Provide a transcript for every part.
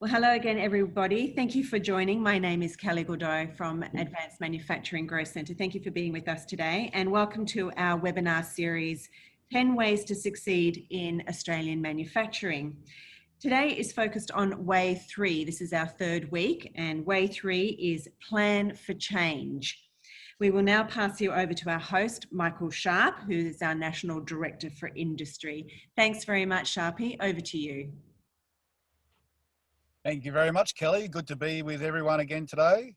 Well, hello again, everybody. Thank you for joining. My name is Kelly Goodall from Advanced Manufacturing Growth Centre. Thank you for being with us today, and welcome to our webinar series, 10 Ways to Succeed in Australian Manufacturing. Today is focused on Way 3. This is our third week, and Way 3 is Plan for Change. We will now pass you over to our host, Michael Sharp, who is our National Director for Industry. Thanks very much, Sharpie. Over to you. Thank you very much, Kelly. Good to be with everyone again today.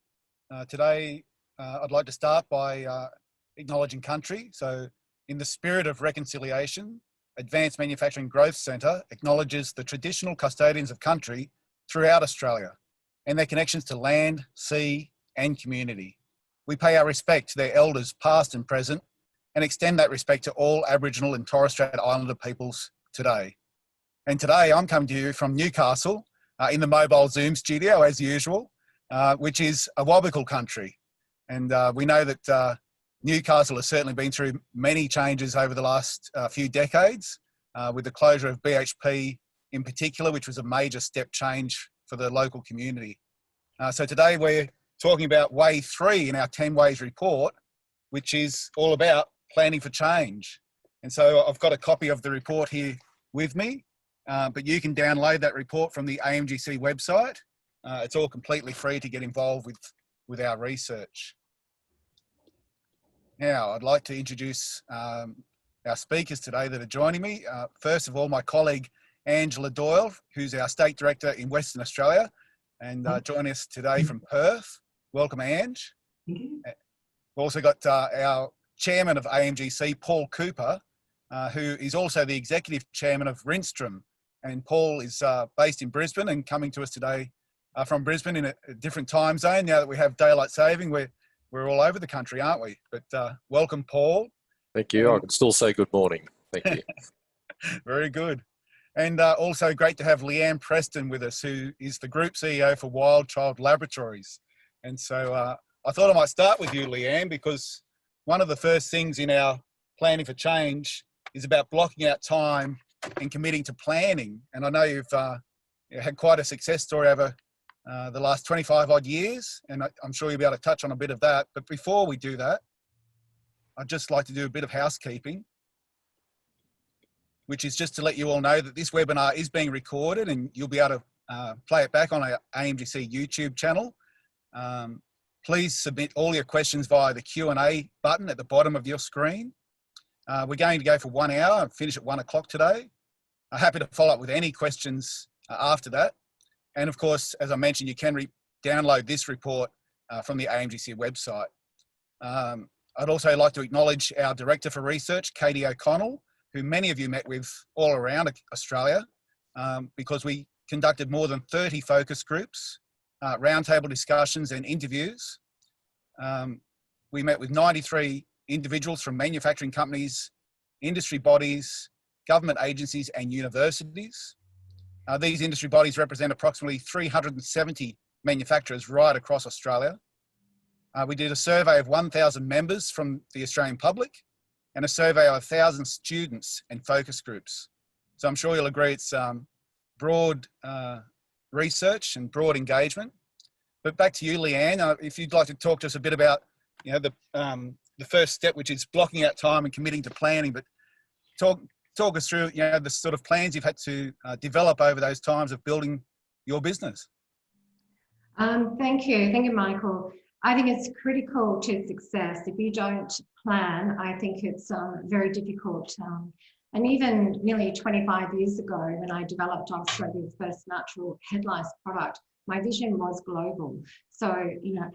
I'd like to start by acknowledging country. So in the spirit of reconciliation, Advanced Manufacturing Growth Centre acknowledges the traditional custodians of country throughout Australia and their connections to land, sea and community. We pay our respect to their elders past and present and extend that respect to all Aboriginal and Torres Strait Islander peoples today. And today I'm coming to you from Newcastle, in the mobile Zoom studio as usual, which is a Wabakal country. And we know that Newcastle has certainly been through many changes over the last few decades, with the closure of BHP in particular, which was a major step change for the local community. So today we're talking about Way 3 in our 10 Ways report, which is all about planning for change. And so I've got a copy of the report here with me. But you can download that report from the AMGC website. It's all completely free to get involved with our research. Now, I'd like to introduce our speakers today that are joining me. First of all, my colleague, Ange who's our State Director in Western Australia, and joining us today from Perth. Welcome, Ange. Thank you. We've also got our Chairman of AMGC, Paul Cooper, who is also the Executive Chairman of Rinstrom. And Paul is based in Brisbane and coming to us today from Brisbane in a different time zone. Now that we have daylight saving, we're all over the country, aren't we? But welcome, Paul. Thank you. I can still say good morning. Thank you. Very good. And also great to have Leanne Preston with us, who is the Group CEO for Wild Child Laboratories. And so I thought I might start with you, Leanne, because one of the first things in our planning for change is about blocking out time and committing to planning. And I know you've had quite a success story over the last 25 odd years, and I'm sure you'll be able to touch on a bit of that. But before we do that, I'd just like to do a bit of housekeeping, which is just to let you all know that this webinar is being recorded and you'll be able to play it back on our AMGC YouTube channel. Please submit all your questions via the Q&A button at the bottom of your screen. We're going to go for 1 hour and finish at 1 o'clock today. I'm happy to follow up with any questions after that. And of course, as I mentioned, you can download this report from the AMGC website. I'd also like to acknowledge our Director for Research, Katie O'Connell, who many of you met with all around Australia, because we conducted more than 30 focus groups, roundtable discussions and interviews. We met with 93 individuals from manufacturing companies, industry bodies, government agencies and universities. These industry bodies represent approximately 370 manufacturers right across Australia. We did a survey of 1,000 members from the Australian public and a survey of 1,000 students and focus groups. So I'm sure you'll agree it's broad research and broad engagement. But back to you, Leanne, if you'd like to talk to us a bit about the first step, which is blocking out time and committing to planning, but talk us through, the sort of plans you've had to develop over those times of building your business. Thank you, Michael. I think it's critical to success. If you don't plan, I think it's very difficult. And even nearly 25 years ago, when I developed Australia's first natural head lice product, my vision was global. So,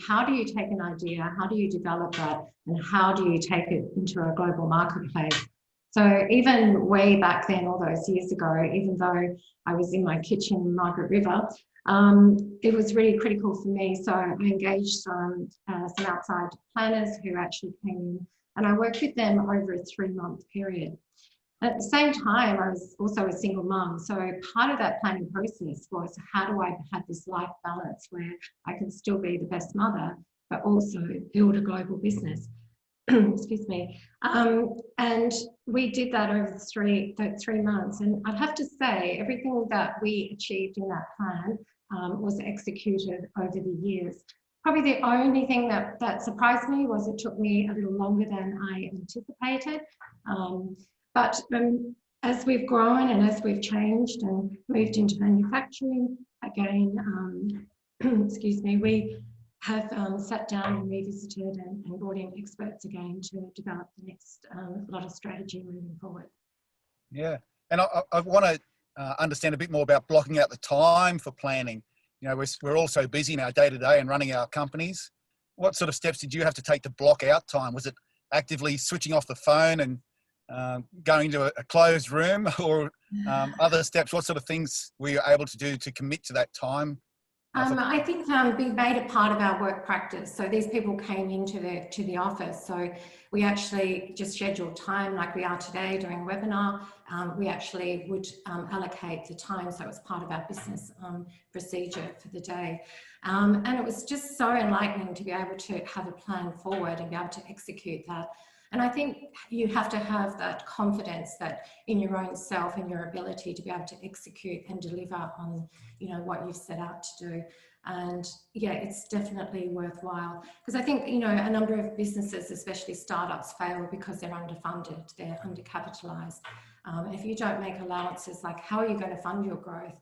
how do you take an idea? How do you develop that? And how do you take it into a global marketplace? So even way back then, all those years ago, even though I was in my kitchen in Margaret River, it was really critical for me. So I engaged some outside planners who actually came in, and I worked with them over a 3-month period. At the same time, I was also a single mum. So part of that planning process was, how do I have this life balance where I can still be the best mother, but also build a global business? Excuse me. And we did that over the 3 months. And I'd have to say, everything that we achieved in that plan was executed over the years. Probably the only thing that surprised me was it took me a little longer than I anticipated. But as we've grown and as we've changed and moved into manufacturing, again, excuse me, we have sat down and revisited and brought in experts again to develop the next lot of strategy moving forward. Yeah, and I want to understand a bit more about blocking out the time for planning. You know, we're all so busy in our day-to-day and running our companies. What sort of steps did you have to take to block out time? Was it actively switching off the phone and going to a closed room, or other steps? What sort of things were you able to do to commit to that time? I think we made it part of our work practice. So these people came into the office. So we actually just scheduled time like we are today during a webinar. We actually would allocate the time. So it was part of our business procedure for the day. And it was just so enlightening to be able to have a plan forward and be able to execute that. And I think you have to have that confidence that in your own self and your ability to be able to execute and deliver on, you know, what you've set out to do. And yeah, it's definitely worthwhile, because I think, you know, a number of businesses, especially startups, fail because they're underfunded, they're undercapitalized. If you don't make allowances, like how are you going to fund your growth?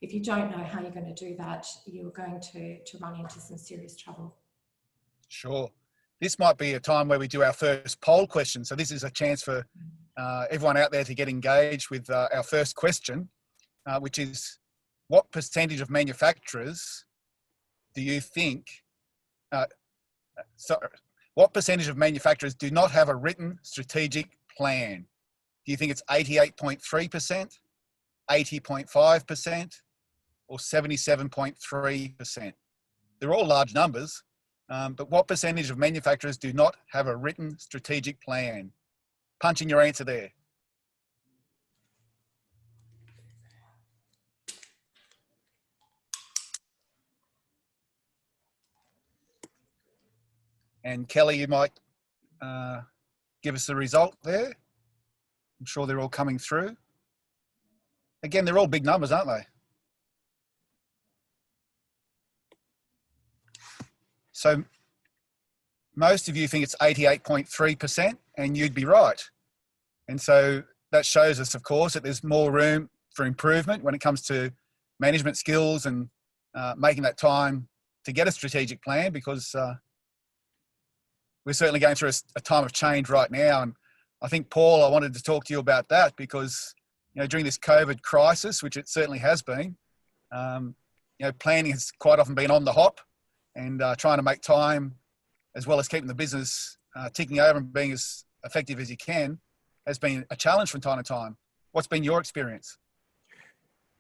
If you don't know how you're going to do that, you're going to run into some serious trouble. Sure. This might be a time where we do our first poll question. So this is a chance for everyone out there to get engaged with our first question, which is, what percentage of manufacturers do you think, what percentage of manufacturers do not have a written strategic plan? Do you think it's 88.3%, 80.5%, or 77.3%? They're all large numbers. But what percentage of manufacturers do not have a written strategic plan? Punch in your answer there. And Kelly, you might give us the result there. I'm sure they're all coming through. Again, they're all big numbers, aren't they? So most of you think it's 88.3%, and you'd be right. And so that shows us, of course, that there's more room for improvement when it comes to management skills and making that time to get a strategic plan, because we're certainly going through a time of change right now. And I think, Paul, I wanted to talk to you about that because, you know, during this COVID crisis, which it certainly has been, you know, planning has quite often been on the hop, and trying to make time, as well as keeping the business ticking over and being as effective as you can, has been a challenge from time to time. What's been your experience?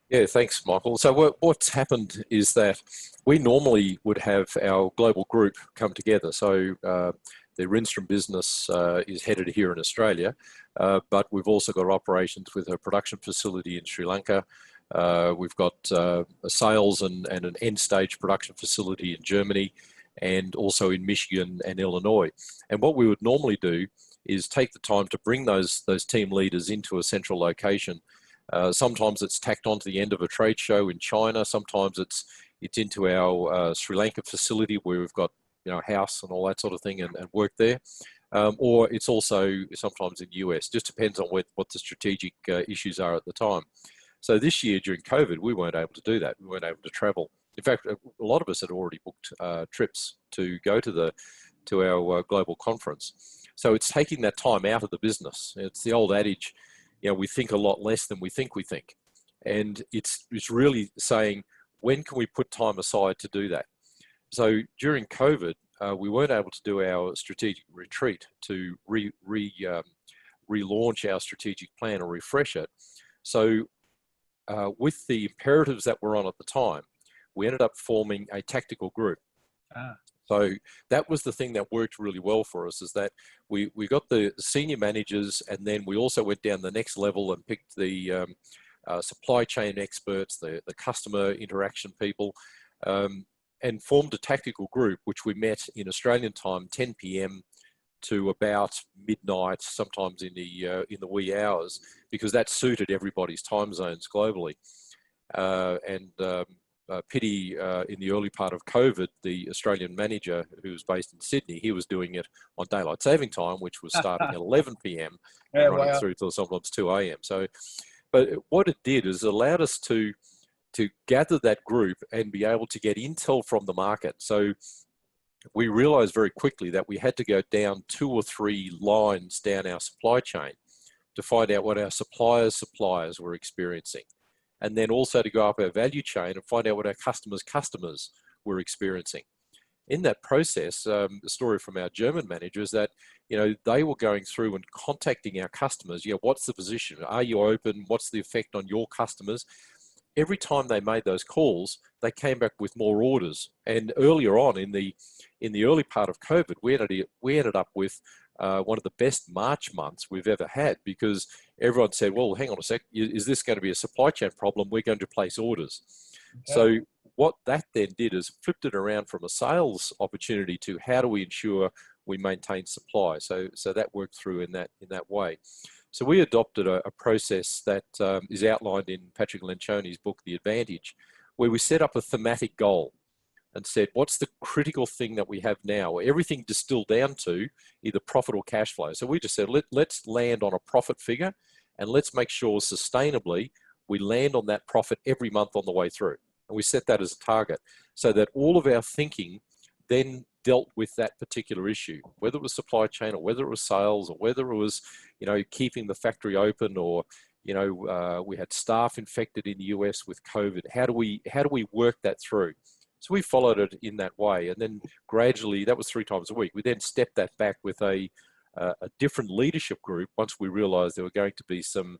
Yeah, thanks, Michael. So what's happened is that we normally would have our global group come together. So the Rinstrom business is headed here in Australia, but we've also got operations with a production facility in Sri Lanka. We've got a sales and an end stage production facility in Germany, and also in Michigan and Illinois. And what we would normally do is take the time to bring those team leaders into a central location. Sometimes it's tacked onto the end of a trade show in China. Sometimes it's into our Sri Lanka facility where we've got, you know, house and all that sort of thing, and work there. Or it's also sometimes in the US. Just depends on what the strategic issues are at the time. So this year during COVID, we weren't able to do that. We weren't able to travel. In fact, a lot of us had already booked trips to go to our global conference. So it's taking that time out of the business. It's the old adage, you know, we think a lot less than we think. And it's really saying, when can we put time aside to do that? So during COVID, we weren't able to do our strategic retreat to relaunch our strategic plan or refresh it. So with the imperatives that were on at the time, we ended up forming a tactical group. So that was the thing that worked really well for us, is that we got the senior managers, and then we also went down the next level and picked the supply chain experts, the customer interaction people, and formed a tactical group, which we met in Australian time, 10 p.m. to about midnight, sometimes in the wee hours, because that suited everybody's time zones globally. pity in the early part of COVID, the Australian manager who was based in Sydney, he was doing it on daylight saving time, which was starting at 11 p.m. and running through till sometimes 2 a.m. So, but what it did is allowed us to gather that group and be able to get intel from the market. So we realized very quickly that we had to go down 2 or 3 lines down our supply chain to find out what our suppliers were experiencing. And then also to go up our value chain and find out what our customers were experiencing. In that process, the story from our German manager is that, they were going through and contacting our customers. What's the position? Are you open? What's the effect on your customers? Every time they made those calls, they came back with more orders. And earlier on in the early part of COVID, we ended up with one of the best March months we've ever had, because everyone said, well, hang on a sec, is this going to be a supply chain problem? We're going to place orders. Okay. So what that then did is flipped it around from a sales opportunity to how do we ensure we maintain supply? So that worked through in that way. So we adopted a process that is outlined in Patrick Lencioni's book, The Advantage, where we set up a thematic goal and said, what's the critical thing that we have now? Everything distilled down to either profit or cash flow. So we just said, let's land on a profit figure, and let's make sure sustainably we land on that profit every month on the way through. And we set that as a target so that all of our thinking then dealt with that particular issue, whether it was supply chain or whether it was sales or whether it was, keeping the factory open, or, we had staff infected in the US with COVID. How do we work that through? So we followed it in that way. And then gradually, that was 3 times a week. We then stepped that back with a different leadership group once we realized there were going to be some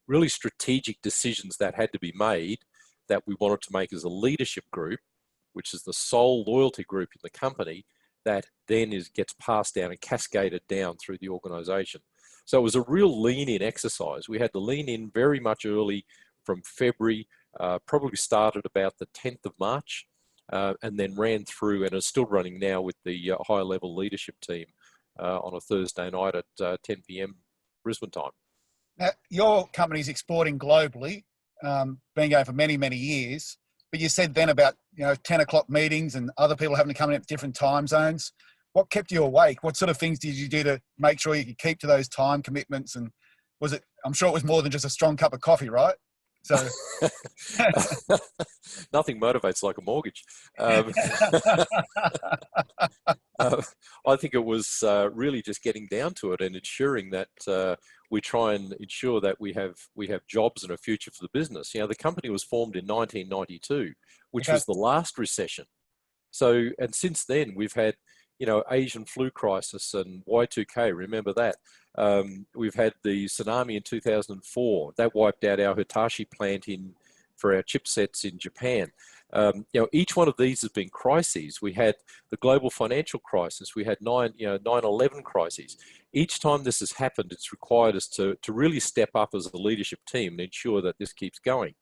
really strategic decisions that had to be made that we wanted to make as a leadership group, which is the sole loyalty group in the company, that then gets passed down and cascaded down through the organization. So it was a real lean-in exercise. We had to lean in very much early from February, probably started about the 10th of March, and then ran through and is still running now with the higher level leadership team on a Thursday night at 10 p.m. Brisbane time. Now, your company's exporting globally, been going for many, many years, but you said then about 10 o'clock meetings and other people having to come in at different time zones. What kept you awake? What sort of things did you do to make sure you could keep to those time commitments? And I'm sure it was more than just a strong cup of coffee, right? So nothing motivates like a mortgage. I think it was really just getting down to it and ensuring that we try and ensure that we have jobs and a future for the business. The company was formed in 1992, which was the last recession. So, and since then we've had Asian flu crisis and Y2K, remember that. We've had the tsunami in 2004 that wiped out our Hitachi plant for our chipsets in Japan. Each one of these has been crises. We had the global financial crisis. We had 9/11 crises. Each time this has happened, it's required us to really step up as a leadership team and ensure that this keeps going.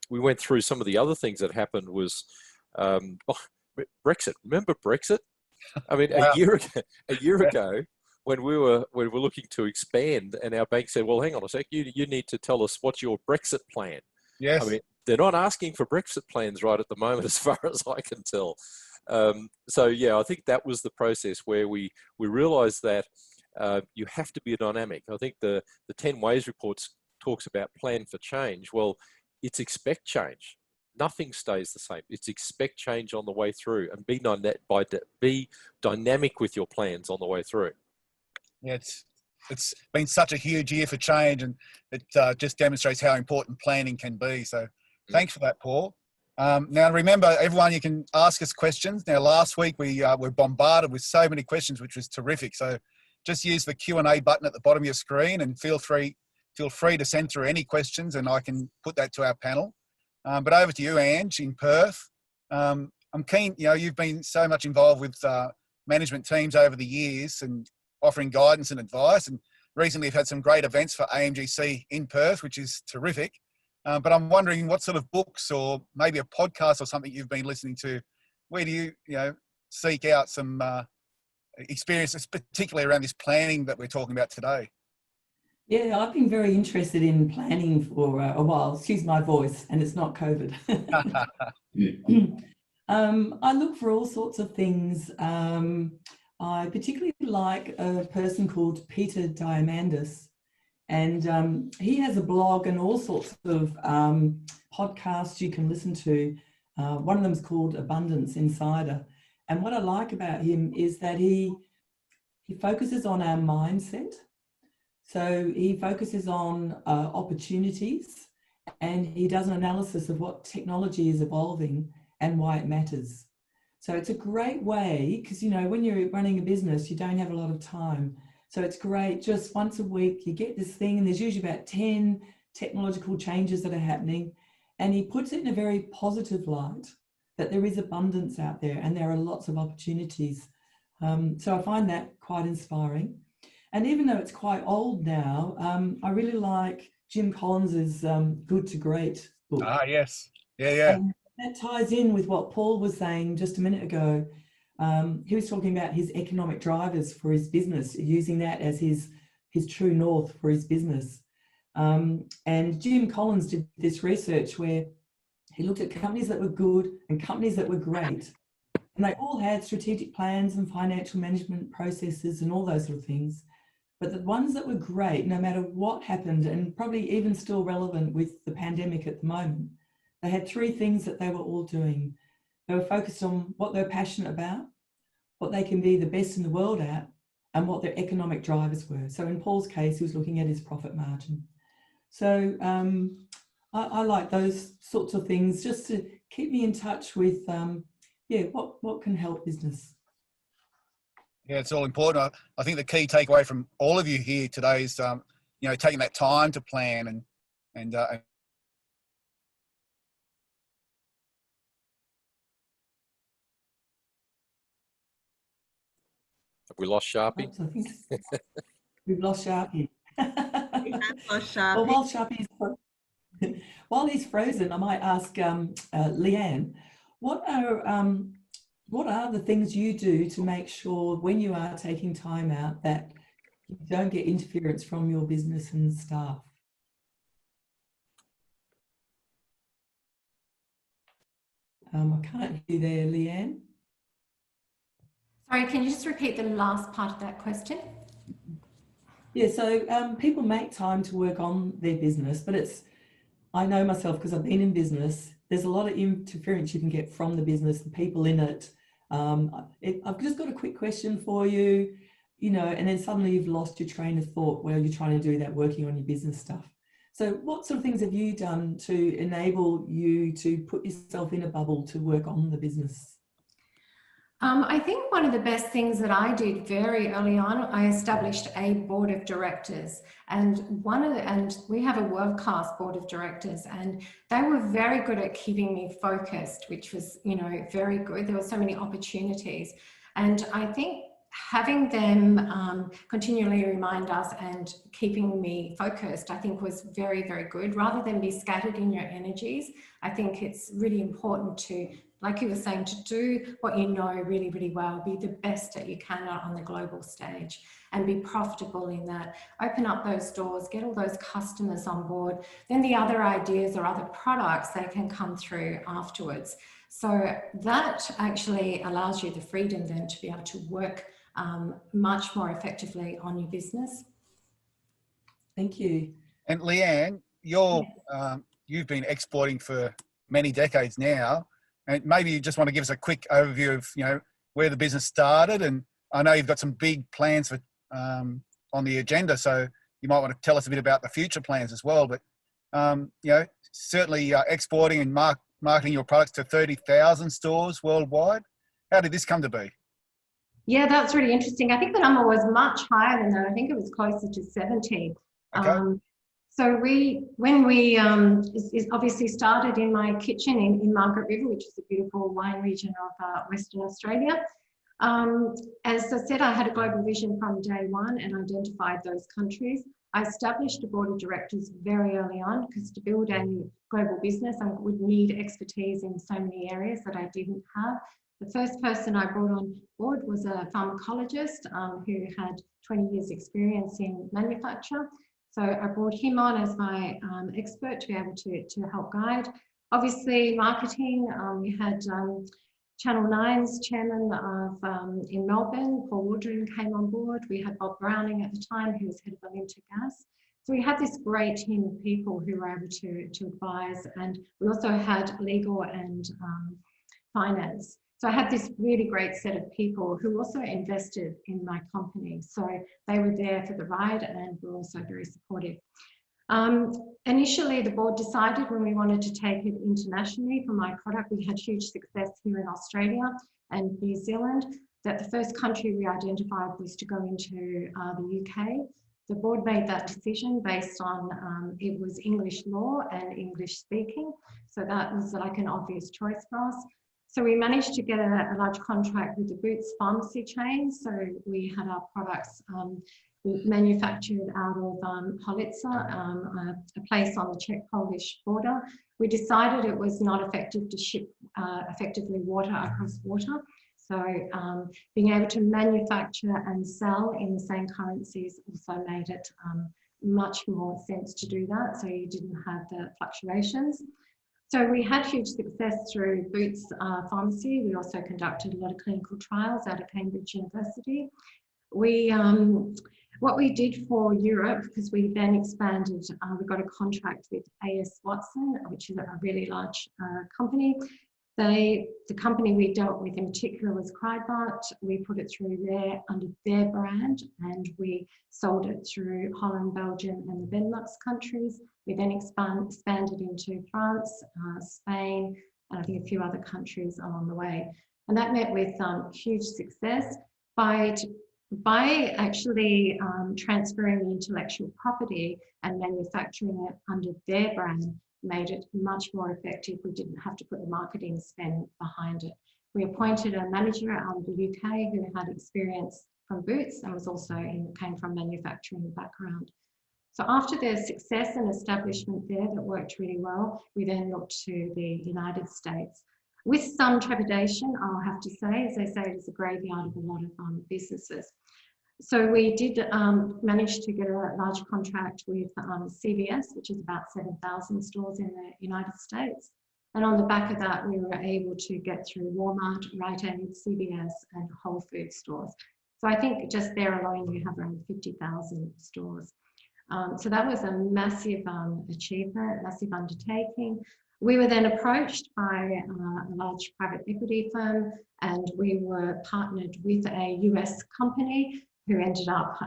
We went through some of the other things that happened was Brexit. Remember Brexit? I mean, a year ago, when we were looking to expand, and our bank said, "Well, hang on a sec, you need to tell us what's your Brexit plan." Yes. I mean, they're not asking for Brexit plans right at the moment, as far as I can tell. So yeah, I think that was the process where we realised that you have to be dynamic. I think the 10 Ways reports talks about plan for change. Well, it's expect change. Nothing stays the same. It's expect change on the way through, and be dynamic with your plans on the way through. Yeah, it's been such a huge year for change, and it just demonstrates how important planning can be. So thanks for that, Paul. Now, remember, everyone, you can ask us questions. Now, last week we were bombarded with so many questions, which was terrific. So just use the Q&A button at the bottom of your screen, and feel free to send through any questions, and I can put that to our panel. But over to you, Ange, in Perth. I'm keen, you've been so much involved with management teams over the years and offering guidance and advice. And recently we've had some great events for AMGC in Perth, which is terrific. But I'm wondering what sort of books or maybe a podcast or something you've been listening to. Where do you, seek out some experiences, particularly around this planning that we're talking about today? Yeah, I've been very interested in planning for a while. Excuse my voice, and it's not COVID. I look for all sorts of things. I particularly like a person called Peter Diamandis, and he has a blog and all sorts of podcasts you can listen to. One of them is called Abundance Insider. And what I like about him is that he focuses on our mindset. So he focuses on opportunities, and he does an analysis of what technology is evolving and why it matters. So it's a great way, because, you know, when you're running a business, you don't have a lot of time. So it's great, just once a week, you get this thing, and there's usually about 10 technological changes that are happening. And he puts it in a very positive light, that there is abundance out there and there are lots of opportunities. So I find that quite inspiring. And even though it's quite old now, I really like Jim Collins's Good to Great book. Ah, yes. Yeah. And that ties in with what Paul was saying just a minute ago. He was talking about his economic drivers for his business, using that as his true north for his business. And Jim Collins did this research where he looked at companies that were good and companies that were great. And they all had strategic plans and financial management processes and all those sort of things. But the ones that were great, no matter what happened, and probably even still relevant with the pandemic at the moment, they had three things that they were all doing. They were focused on what they're passionate about, what they can be the best in the world at, and what their economic drivers were. So in Paul's case, he was looking at his profit margin. So I like those sorts of things just to keep me in touch with, what can help business. Yeah, it's all important. I think the key takeaway from all of you here today is, taking that time to plan and have we lost Sharpie? I think we've lost Sharpie. We have lost Well, Sharpie. while he's frozen, I might ask Leanne, what are the things you do to make sure when you are taking time out that you don't get interference from your business and staff? I can't hear you there, Leanne. Sorry, can you just repeat the last part of that question? Yeah, so people make time to work on their business, but I know myself because I've been in business, there's a lot of interference you can get from the business, the people in it. I've just got a quick question for you, and then suddenly you've lost your train of thought while you're trying to do that, working on your business stuff. So what sort of things have you done to enable you to put yourself in a bubble to work on the business? I think one of the best things that I did very early on, I established a board of directors, and we have a world-class board of directors, and they were very good at keeping me focused, which was, very good. There were so many opportunities, and I think having them continually remind us and keeping me focused, I think was very, very good. Rather than be scattered in your energies, I think it's really important to, like you were saying, to do what you know really, really well, be the best that you can on the global stage and be profitable in that. Open up those doors, get all those customers on board. Then the other ideas or other products, they can come through afterwards. So that actually allows you the freedom then to be able to work much more effectively on your business. Thank you. And Leanne, you've been exporting for many decades now, and maybe you just want to give us a quick overview of where the business started. And I know you've got some big plans for on the agenda, so you might want to tell us a bit about the future plans as well. But certainly exporting and marketing your products to 30,000 stores worldwide. How did this come to be? Yeah, that's really interesting. I think the number was much higher than that. I think it was closer to 70. Okay. So when we obviously started in my kitchen in Margaret River, which is a beautiful wine region of Western Australia. As I said, I had a global vision from day one and identified those countries. I established a board of directors very early on because to build a global business, I would need expertise in so many areas that I didn't have. The first person I brought on board was a pharmacologist who had 20 years experience in manufacture. So I brought him on as my expert to be able to help guide. Obviously, marketing, we had Channel 9's chairman of in Melbourne, Paul Woodring, came on board. We had Bob Browning at the time, who was head of Olympic Gas. So we had this great team of people who were able to advise, and we also had legal and finance. So I had this really great set of people who also invested in my company. So they were there for the ride and were also very supportive. Initially, the board decided when we wanted to take it internationally for my product, we had huge success here in Australia and New Zealand, that the first country we identified was to go into the UK. The board made that decision based on it was English law and English speaking. So that was like an obvious choice for us. So we managed to get a large contract with the Boots pharmacy chain. So we had our products manufactured out of Holitsa, a place on the Czech-Polish border. We decided it was not effective to ship effectively water across water. So being able to manufacture and sell in the same currencies also made it much more sense to do that. So you didn't have the fluctuations. So we had huge success through Boots Pharmacy. We also conducted a lot of clinical trials out of Cambridge University. What we did for Europe, because we then expanded, we got a contract with A.S. Watson, which is a really large company. The company we dealt with in particular was Kreibart. We put it through there under their brand, and we sold it through Holland, Belgium, and the Benelux countries. We then expanded into France, Spain, and I think a few other countries along the way. And that met with huge success by actually transferring the intellectual property and manufacturing it under their brand. Made it much more effective. We didn't have to put the marketing spend behind it. We appointed a manager out of the UK who had experience from Boots and was also came from manufacturing background. So after their success and establishment there that worked really well, we then looked to the United States. With some trepidation, I'll have to say, as they say, it is a graveyard of a lot of businesses. So we did manage to get a large contract with CVS, which is about 7,000 stores in the United States. And on the back of that, we were able to get through Walmart, Rite Aid, CVS, and Whole Foods stores. So I think just there alone, you have around 50,000 stores. So that was a massive achievement, massive undertaking. We were then approached by a large private equity firm, and we were partnered with a US company who ended up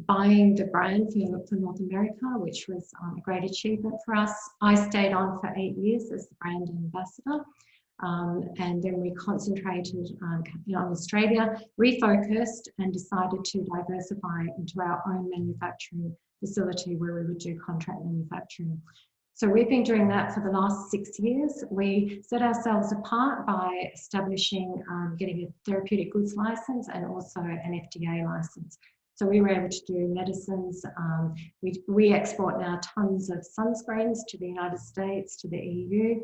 buying the brand for North America, which was a great achievement for us. I stayed on for 8 years as the brand ambassador. And then we concentrated on Australia, refocused, and decided to diversify into our own manufacturing facility where we would do contract manufacturing. So we've been doing that for the last 6 years. We set ourselves apart by establishing, getting a therapeutic goods license and also an FDA license. So we were able to do medicines. We export now tons of sunscreens to the United States, to the EU.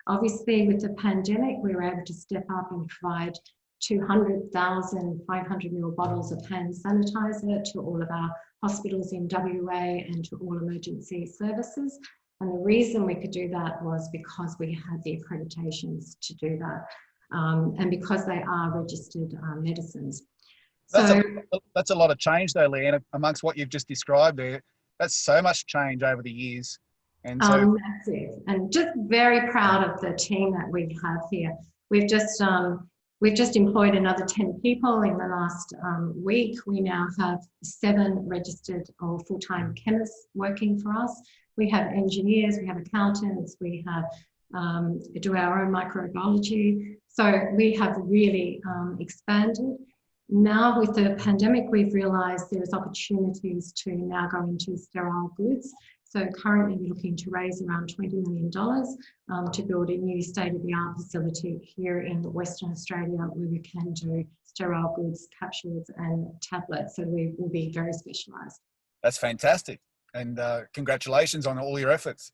Obviously, with the pandemic, we were able to step up and provide 200,000 500 ml bottles of hand sanitizer to all of our hospitals in WA and to all emergency services. And the reason we could do that was because we had the accreditations to do that, and because they are registered medicines. That's a lot of change though, Leanne, amongst what you've just described there. That's so much change over the years. And so massive, and just very proud of the team that we have here. We've just employed another 10 people in the last week. We now have 7 registered or full-time chemists working for us. We have engineers, we have accountants, we have do our own microbiology. So we have really expanded. Now with the pandemic, we've realised there's opportunities to now go into sterile goods. So currently we're looking to raise around $20 million to build a new state-of-the-art facility here in Western Australia where we can do sterile goods, capsules and tablets. So we will be very specialised. That's fantastic. And congratulations on all your efforts.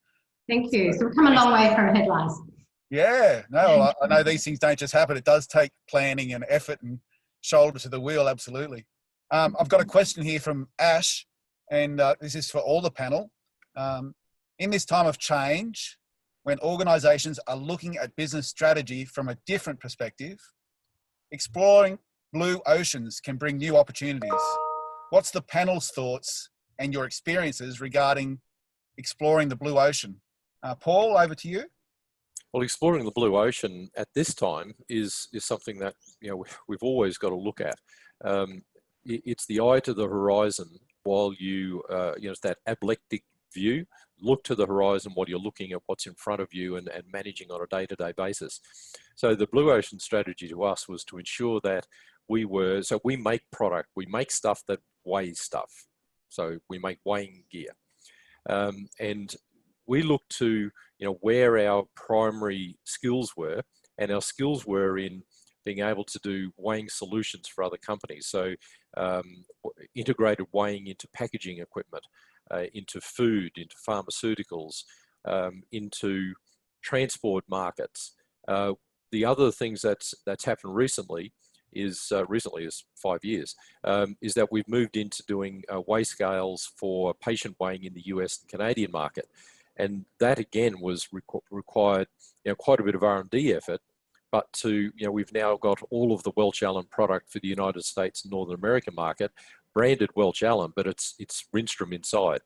Thank you. So we've come a long way from headlines. Yeah, no, I know these things don't just happen. It does take planning and effort and shoulder to the wheel, absolutely. I've got a question here from Ash. and this is for all the panel. In this time of change, when organisations are looking at business strategy from a different perspective, exploring blue oceans can bring new opportunities. What's the panel's thoughts and your experiences regarding exploring the blue ocean? Paul, over to you. Well, exploring the blue ocean at this time is something that we've always got to look at. It's the eye to the horizon while it's that ablectic view. Look to the horizon while you're looking at what's in front of you and managing on a day-to-day basis. So the blue ocean strategy to us was to ensure that we make product, we make stuff that weighs stuff. So we make weighing gear. And we look to where our primary skills were, and our skills were in being able to do weighing solutions for other companies. So integrated weighing into packaging equipment, into food, into pharmaceuticals, into transport markets. The other things that's happened recently is 5 years, is that we've moved into doing weigh scales for patient weighing in the US and Canadian market. And that again was required quite a bit of R&D effort, but we've now got all of the Welch Allyn product for the United States and Northern American market, branded Welch Allyn, but it's Rinstrom inside.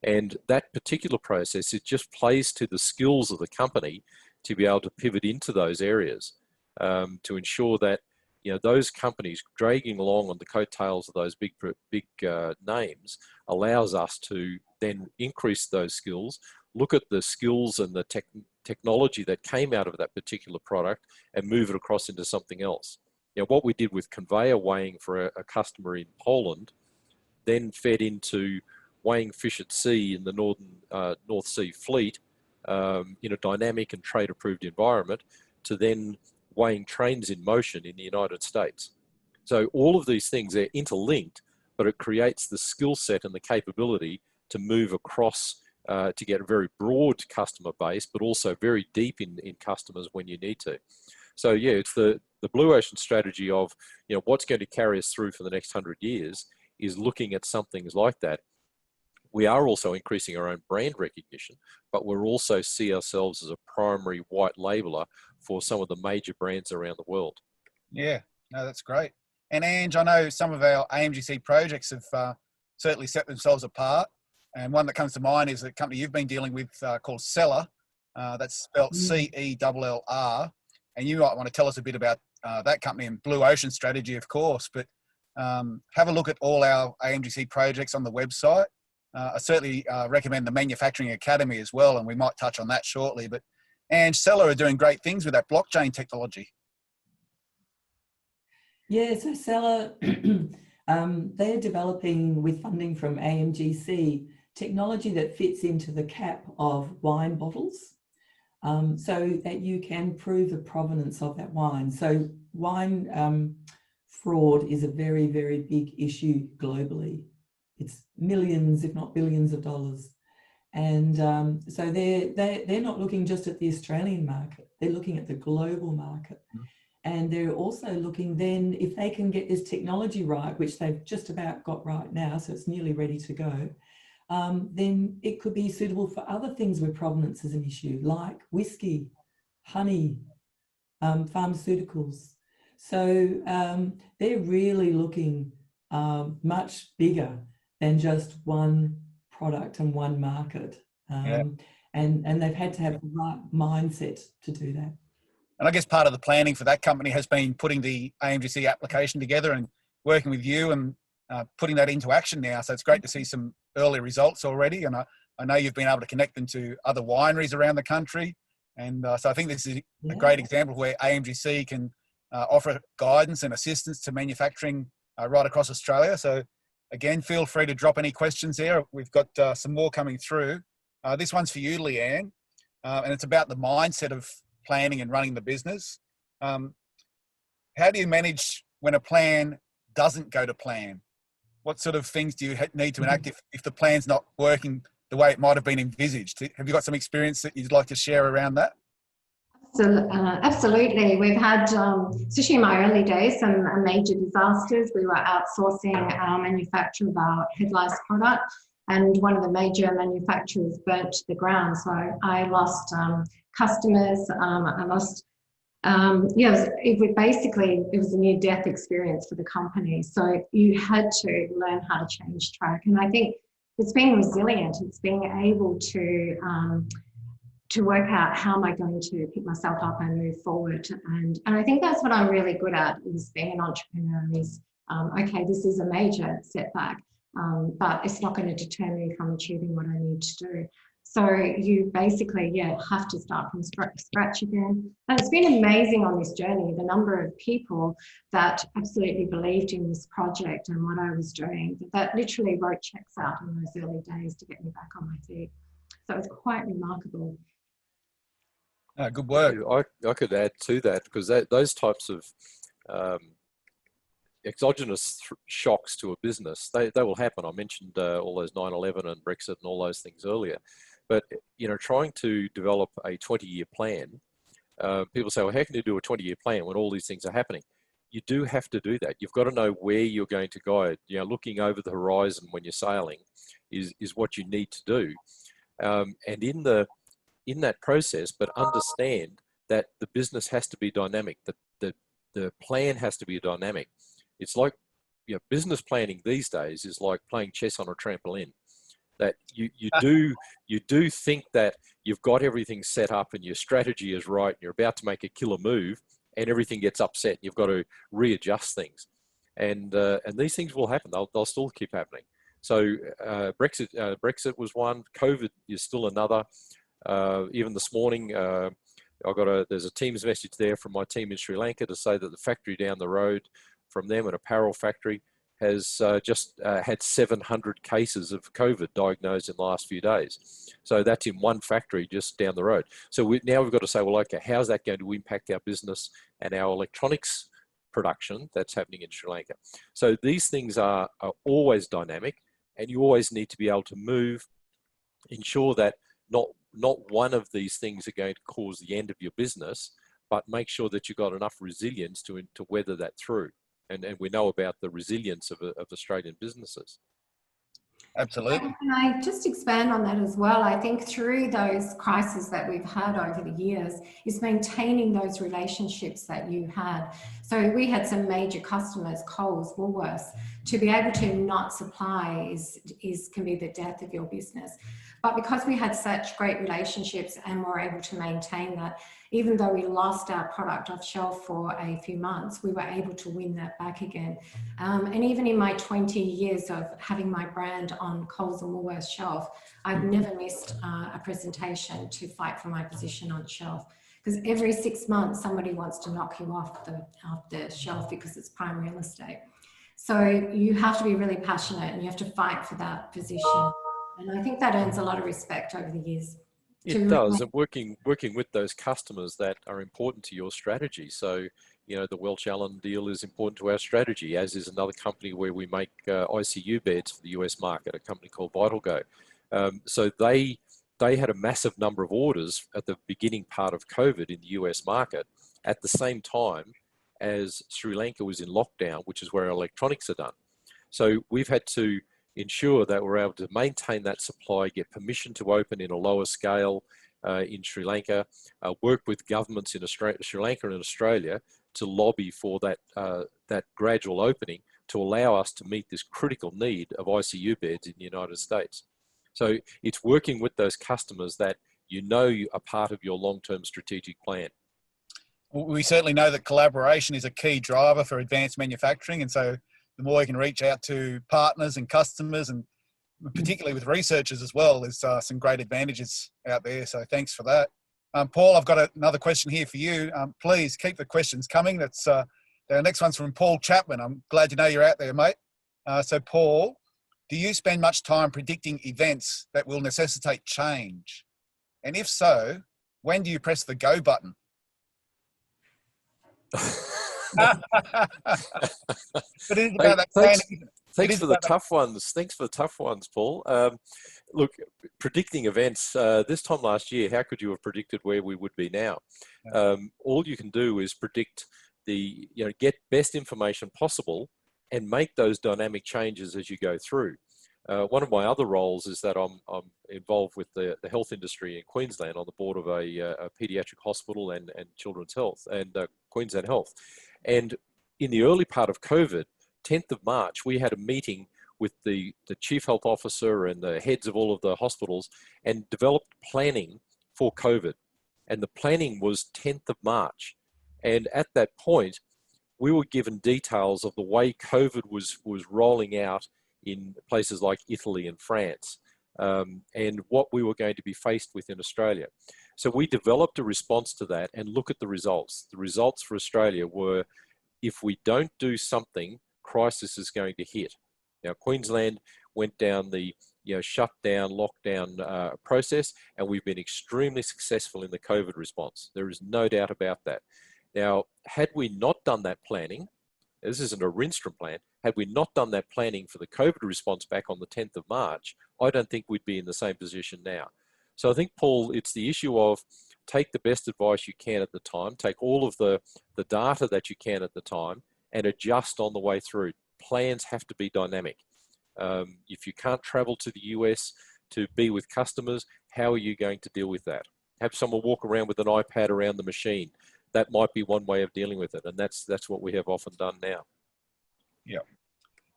And that particular process, it just plays to the skills of the company to be able to pivot into those areas, to ensure that those companies dragging along on the coattails of those big names allows us to then increase those skills, look at the skills and the technology that came out of that particular product and move it across into something else. What we did with conveyor weighing for a customer in Poland then fed into weighing fish at sea in the North Sea fleet in a dynamic and trade-approved environment, to then weighing trains in motion in the United States. So all of these things are interlinked, but it creates the skill set and the capability to move across to get a very broad customer base, but also very deep in customers when you need to. So yeah, it's the blue ocean strategy of what's going to carry us through for the next 100 years is looking at some things like that. We are also increasing our own brand recognition, but we'll also see ourselves as a primary white labeler for some of the major brands around the world. Yeah, no, that's great. And Ange, I know some of our AMGC projects have certainly set themselves apart. And one that comes to mind is a company you've been dealing with called Cellr. That's spelled Cellr. And you might want to tell us a bit about that company and Blue Ocean strategy, of course. But have a look at all our AMGC projects on the website. I certainly recommend the Manufacturing Academy as well, and we might touch on that shortly. But Ange, Cellr are doing great things with that blockchain technology. Yeah, so Cellr, they're developing with funding from AMGC technology that fits into the cap of wine bottles, so that you can prove the provenance of that wine. So wine fraud is a very, very big issue globally. It's millions, if not billions of dollars. And so they're not looking just at the Australian market, they're looking at the global market. And they're also looking then, if they can get this technology right, which they've just about got right now, so it's nearly ready to go, then it could be suitable for other things where provenance is an issue, like whiskey, honey, pharmaceuticals. So they're really looking much bigger than just one product and one market. And they've had to have the right mindset to do that. And I guess part of the planning for that company has been putting the AMGC application together and working with you and putting that into action now. So it's great to see some early results already. And I know you've been able to connect them to other wineries around the country. And so I think this is a great example where AMGC can offer guidance and assistance to manufacturing right across Australia. So again, feel free to drop any questions there. We've got some more coming through. This one's for you, Leanne, and it's about the mindset of planning and running the business. How do you manage when a plan doesn't go to plan? What sort of things do you need to enact if the plan's not working the way it might have been envisaged? Have you got some experience that you'd like to share around that? Absolutely. We've had, especially in my early days, some major disasters. We were outsourcing our manufacture of our head lice product, and one of the major manufacturers burnt to the ground. So I lost customers. I lost, it was a near death experience for the company. So you had to learn how to change track. And I think it's being resilient. It's being able to work out how am I going to pick myself up and move forward. And I think that's what I'm really good at, is being an entrepreneur is, okay, this is a major setback, but it's not going to deter me from achieving what I need to do. So you basically, have to start from scratch again. And it's been amazing on this journey, the number of people that absolutely believed in this project and what I was doing, that literally wrote checks out in those early days to get me back on my feet. So it's quite remarkable. Good work. I could add to that, because those types of exogenous shocks to a business, they will happen. I mentioned all those 9/11 and Brexit and all those things earlier. But, trying to develop a 20-year plan, people say, well, how can you do a 20-year plan when all these things are happening? You do have to do that. You've got to know where you're going to go. Looking over the horizon when you're sailing is what you need to do. And in that process, but understand that the business has to be dynamic, that the plan has to be dynamic. It's like, business planning these days is like playing chess on a trampoline. That you do think that you've got everything set up and your strategy is right, and you're about to make a killer move, and everything gets upset, and you've got to readjust things. And these things will happen. They'll still keep happening. So Brexit was one. COVID is still another. Even this morning, there's a Teams message there from my team in Sri Lanka to say that the factory down the road from them, an apparel factory, has just had 700 cases of COVID diagnosed in the last few days. So that's in one factory just down the road. So now we've got to say, well, okay, how's that going to impact our business and our electronics production that's happening in Sri Lanka? So these things are always dynamic, and you always need to be able to move, ensure that not one of these things are going to cause the end of your business, but make sure that you've got enough resilience to weather that through. And we know about the resilience of Australian businesses. Absolutely. And I just expand on that as well. I think through those crises that we've had over the years is maintaining those relationships that you had. So we had some major customers, Coles, Woolworths. To be able to not supply can be the death of your business. But because we had such great relationships and were able to maintain that, even though we lost our product off shelf for a few months, we were able to win that back again. And even in my 20 years of having my brand on Coles and Woolworths shelf, I've never missed a presentation to fight for my position on shelf. Because every 6 months, somebody wants to knock you off the shelf because it's prime real estate. So you have to be really passionate and you have to fight for that position. And I think that earns a lot of respect over the years. It does, and working with those customers that are important to your strategy. So, the Welch Allen deal is important to our strategy, as is another company where we make ICU beds for the US market, a company called VitalGo. So they had a massive number of orders at the beginning part of COVID in the US market at the same time as Sri Lanka was in lockdown, which is where electronics are done. So we've had to ensure that we're able to maintain that supply, get permission to open in a lower scale in Sri Lanka, work with governments in Sri Lanka and Australia to lobby for that gradual opening to allow us to meet this critical need of ICU beds in the United States. So it's working with those customers that are part of your long-term strategic plan. We certainly know that collaboration is a key driver for advanced manufacturing, and so the more you can reach out to partners and customers, and particularly with researchers as well, there's some great advantages out there. So thanks for that. Paul, I've got another question here for you. Please keep the questions coming. That's our next one's from Paul Chapman. I'm glad to know you're out there, mate. So Paul, do you spend much time predicting events that will necessitate change? And if so, when do you press the go button? Thanks Thanks is for the about that. tough ones. Thanks for the tough ones, Paul. Look, predicting events this time last year, how could you have predicted where we would be now? All you can do is predict get best information possible and make those dynamic changes as you go through. One of my other roles is that I'm involved with the health industry in Queensland on the board of a paediatric hospital and children's health and Queensland Health. And in the early part of COVID, 10th of March, we had a meeting with the chief health officer and the heads of all of the hospitals and developed planning for COVID. And the planning was 10th of March. And at that point, we were given details of the way COVID was rolling out in places like Italy and France, and what we were going to be faced with in Australia. So we developed a response to that and look at the results. The results for Australia were, if we don't do something, crisis is going to hit. Now, Queensland went down the shutdown, lockdown process, and we've been extremely successful in the COVID response. There is no doubt about that. Now, had we not done that planning, this isn't a Rinstrom plan, had we not done that planning for the COVID response back on the 10th of March, I don't think we'd be in the same position now. So I think, Paul, it's the issue of take the best advice you can at the time, take all of the data that you can at the time, and adjust on the way through. Plans have to be dynamic. If you can't travel to the US to be with customers, how are you going to deal with that? Have someone walk around with an iPad around the machine. That might be one way of dealing with it, and that's what we have often done now. Yeah.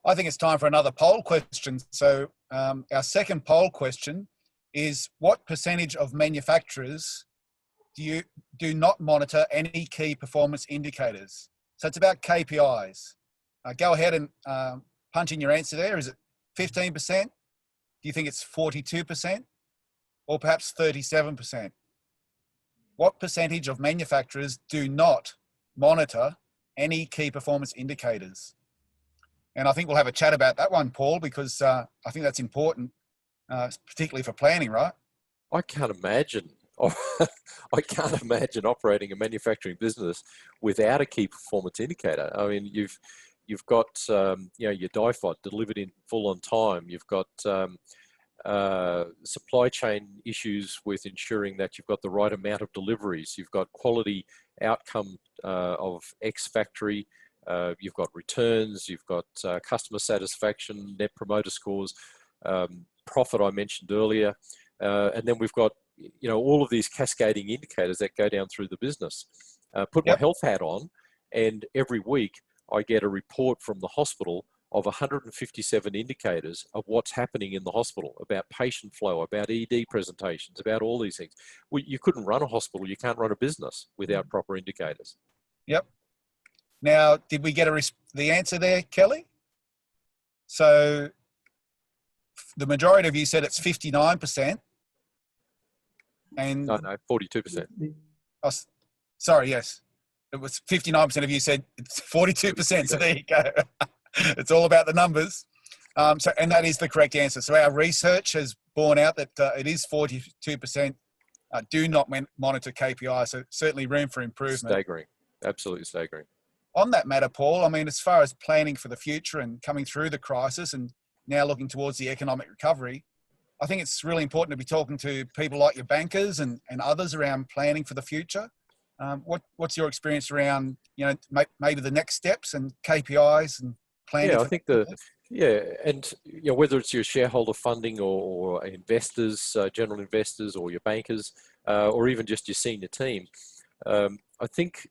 I think it's time for another poll question. So our second poll question is, what percentage of manufacturers do not monitor any key performance indicators? So it's about KPIs. Go ahead and punch in your answer there. Is it 15%? Do you think it's 42%? Or perhaps 37%? What percentage of manufacturers do not monitor any key performance indicators? And I think we'll have a chat about that one, Paul, because I think that's important, particularly for planning, right? I can't imagine. I can't imagine operating a manufacturing business without a key performance indicator. I mean, you've got your DIFOT delivered in full on time. You've got supply chain issues with ensuring that you've got the right amount of deliveries. You've got quality outcome of X factory. You've got returns. You've got customer satisfaction, net promoter scores, profit I mentioned earlier, and then we've got all of these cascading indicators that go down through the business. Put my health hat on, and every week I get a report from the hospital of 157 indicators of what's happening in the hospital, about patient flow, about ED presentations, about all these things. Well, you couldn't run a hospital, you can't run a business without proper indicators. Yep. Now, did we get the answer there, Kelly? So the majority of you said it's 59%. And no, 42%. Oh, sorry, yes. It was 59% of you said it's 42%. So there you go. It's all about the numbers. And that is the correct answer. So our research has borne out that it is 42% do not monitor KPIs. So certainly room for improvement. Staggering. Absolutely staggering. On that matter, Paul, I mean, as far as planning for the future and coming through the crisis and now looking towards the economic recovery, I think it's really important to be talking to people like your bankers and others around planning for the future. What's your experience around, maybe the next steps and KPIs and planning? Yeah, I think and whether it's your shareholder funding or investors, general investors, or your bankers, or even just your senior team, I think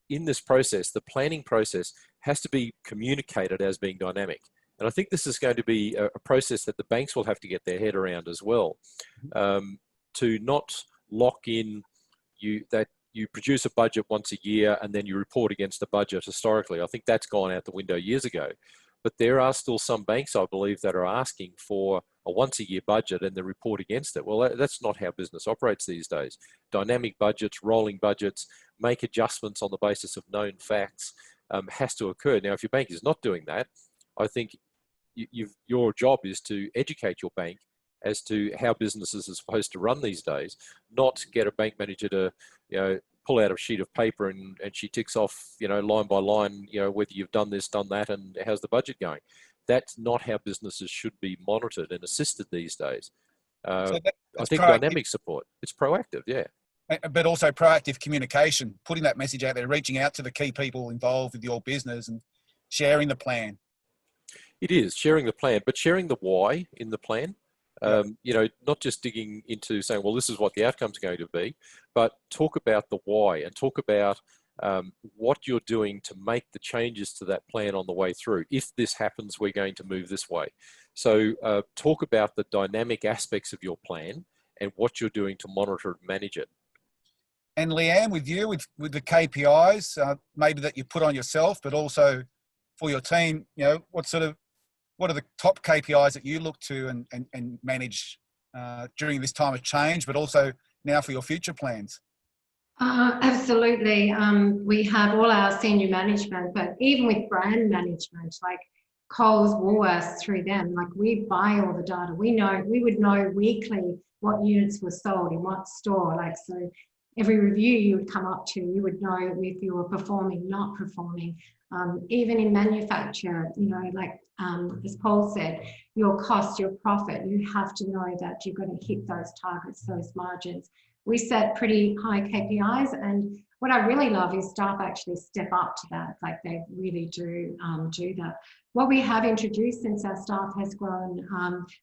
in this process, the planning process has to be communicated as being dynamic. And I think this is going to be a process that the banks will have to get their head around as well, to not lock in that you produce a budget once a year and then you report against the budget historically. I think that's gone out the window years ago. But there are still some banks, I believe, that are asking for a once-a-year budget and they report against it. Well, that's not how business operates these days. Dynamic budgets, rolling budgets, make adjustments on the basis of known facts has to occur. Now, if your bank is not doing that, I think your job is to educate your bank as to how businesses are supposed to run these days, not get a bank manager to pull out a sheet of paper and she ticks off line by line whether you've done this, done that, and how's the budget going. that's not how businesses should be monitored and assisted these days. So I think dynamic support, it's proactive, yeah. But also proactive communication, putting that message out there, reaching out to the key people involved with your business and sharing the plan. It is sharing the plan, but sharing the why in the plan. You know, not just digging into saying, well, this is what the outcome's going to be, but talk about the why and talk about what you're doing to make the changes to that plan on the way through. If this happens, we're going to move this way. So talk about the dynamic aspects of your plan and what you're doing to monitor and manage it. And Leanne, with you, with the KPIs, maybe that you put on yourself, but also for your team, you know, what are the top KPIs that you look to and manage during this time of change, but also now for your future plans? Absolutely. We have all our senior management, but even with brand management, like Coles, Woolworths, through them, like we buy all the data. We would know weekly what units were sold in what store. Like, so every review you would come up to, you would know if you were performing, not performing. Even in manufacture, you know, like as Paul said, your cost, your profit, you have to know that you're going to hit those targets, those margins. We set pretty high KPIs, and what I really love is staff actually step up to that, like they really do that. What we have introduced since our staff has grown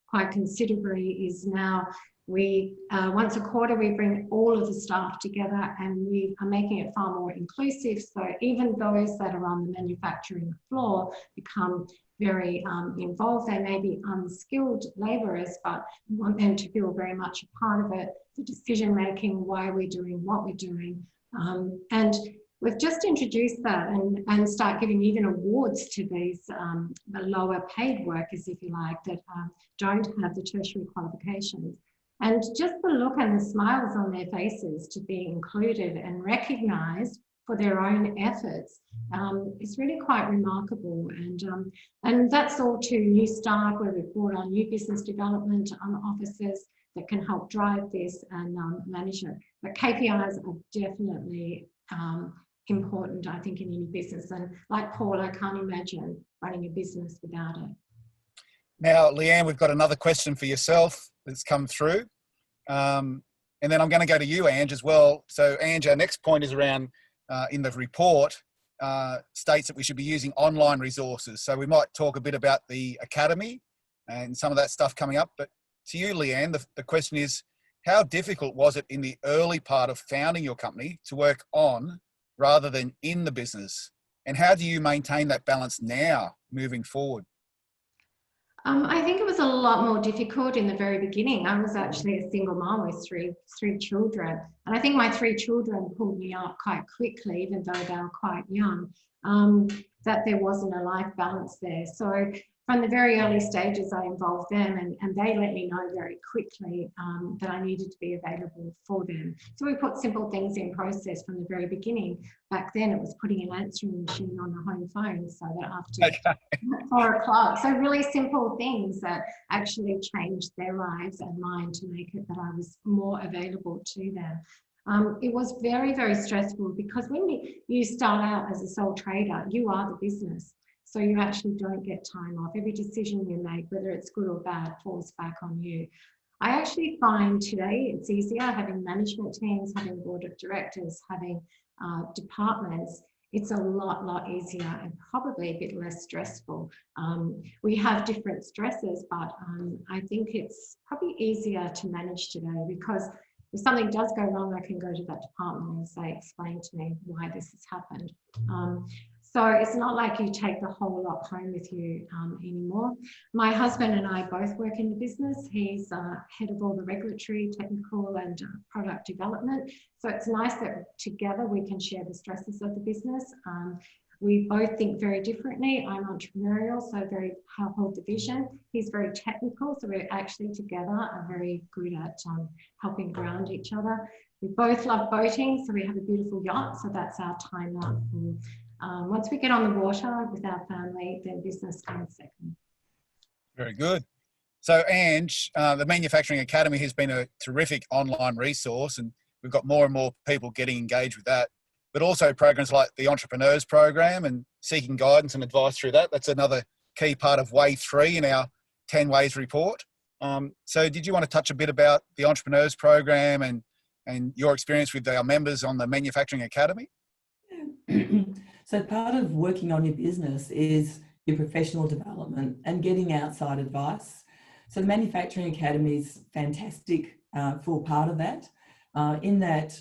quite considerably is now we, once a quarter, we bring all of the staff together and we are making it far more inclusive. So even those that are on the manufacturing floor become very involved. They may be unskilled labourers, but we want them to feel very much a part of it, the decision making, why we're doing what we're doing. And we've just introduced that and start giving even awards to these the lower paid workers, if you like, that don't have the tertiary qualifications. And just the look and the smiles on their faces to be included and recognised for their own efforts is really quite remarkable. And that's all to new staff, where we've brought on new business development officers that can help drive this and manage it. But KPIs are definitely important, I think, in any business. And like Paul, I can't imagine running a business without it. Now, Leanne, we've got another question for yourself that's come through. And then I'm going to go to you, Ange, as well. So, Ange, our next point is around, in the report, states that we should be using online resources. So we might talk a bit about the academy and some of that stuff coming up. But to you, Leanne, the question is, how difficult was it in the early part of founding your company to work on rather than in the business? And how do you maintain that balance now moving forward? I think it was a lot more difficult in the very beginning. I was actually a single mom with three children. And I think my three children pulled me up quite quickly, even though they were quite young, that there wasn't a life balance there. So from the very early stages, I involved them and they let me know very quickly that I needed to be available for them. So we put simple things in process from the very beginning. Back then it was putting an answering machine on the home phone so that after 4 o'clock. So really simple things that actually changed their lives and mine to make it that I was more available to them. It was very, very stressful because when you start out as a sole trader, you are the business. So you actually don't get time off. Every decision you make, whether it's good or bad, falls back on you. I actually find today it's easier having management teams, having board of directors, having departments. It's a lot easier and probably a bit less stressful. We have different stresses, but I think it's probably easier to manage today because if something does go wrong, I can go to that department and say, explain to me why this has happened. So it's not like you take the whole lot home with you anymore. My husband and I both work in the business. He's head of all the regulatory, technical and product development. So it's nice that together we can share the stresses of the business. We both think very differently. I'm entrepreneurial, so very hold the vision. He's very technical, so we're actually together are very good at helping ground each other. We both love boating, so we have a beautiful yacht, so that's our time out. Once we get on the water with our family, then business comes second. Very good. So, Ange, the Manufacturing Academy has been a terrific online resource, and we've got more and more people getting engaged with that. But also programs like the Entrepreneurs Program and seeking guidance and advice through that. That's another key part of Way 3 in our 10 Ways report. So did you want to touch a bit about the Entrepreneurs Program and your experience with our members on the Manufacturing Academy? So part of working on your business is your professional development and getting outside advice. So the Manufacturing Academy is fantastic for part of that, in that